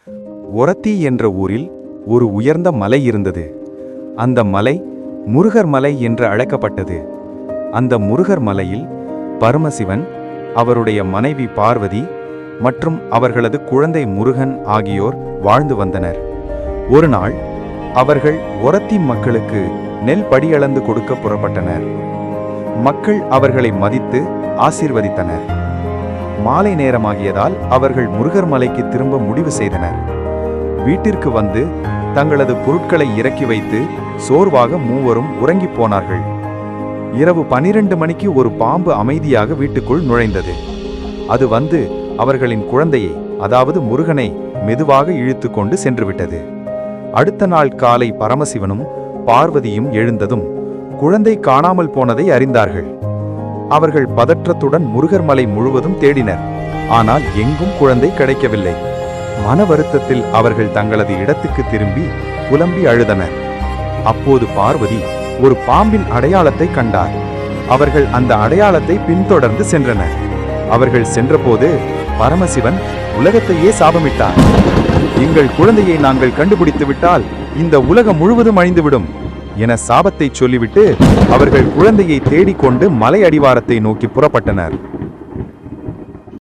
ஒரத்தி என்ற ஊரில் ஒரு உயர்ந்த மலை இருந்தது. அந்த மலை முருகர் மலை என்று அழைக்கப்பட்டது. அந்த முருகர் மலையில் பரமசிவன், அவருடைய மனைவி பார்வதி மற்றும் அவர்களது குழந்தை முருகன் ஆகியோர் வாழ்ந்து வந்தனர். ஒரு நாள் அவர்கள் ஒரத்தி மக்களுக்கு நெல் படியளந்து கொடுக்க புறப்பட்டனர். மக்கள் அவர்களை மதித்து ஆசீர்வதித்தனர். மாலை நேரமாகியதால் அவர்கள் முருகர் மலைக்கு திரும்ப முடிவு செய்தனர். வீட்டிற்கு வந்து தங்களது பொருட்களை இறக்கி வைத்து சோர்வாக மூவரும் உறங்கிப் போனார்கள். இரவு 12 மணிக்கு ஒரு பாம்பு அமைதியாக வீட்டுக்குள் நுழைந்தது. அது வந்து அவர்களின் குழந்தையை, அதாவது முருகனை, மெதுவாக இழுத்து கொண்டு சென்றுவிட்டது. அடுத்த நாள் காலை பரமசிவனும் பார்வதியும் எழுந்ததும் குழந்தை காணாமல் போனதை அறிந்தார்கள். அவர்கள் பதற்றத்துடன் முருகர் மலை முழுவதும் தேடினர். ஆனால் எங்கும் குழந்தை கிடைக்கவில்லை. மன வருத்தத்தில் அவர்கள் தங்களது இடத்துக்கு திரும்பி புலம்பி அழுதனர். அப்போது பார்வதி ஒரு பாம்பின் அடையாளத்தை கண்டார். அவர்கள் அந்த அடையாளத்தை பின்தொடர்ந்து சென்றனர். அவர்கள் சென்றபோது பரமசிவன் உலகத்தையே சாபமிட்டார். எங்கள் குழந்தையை நாங்கள் கண்டுபிடித்து விட்டால் இந்த உலகம் முழுவதும் அழிந்துவிடும் என சாபத்தை சொல்லிவிட்டு அவர்கள் குழந்தையை தேடிக்கொண்டு மலை அடிவாரத்தை நோக்கி புறப்பட்டனர்.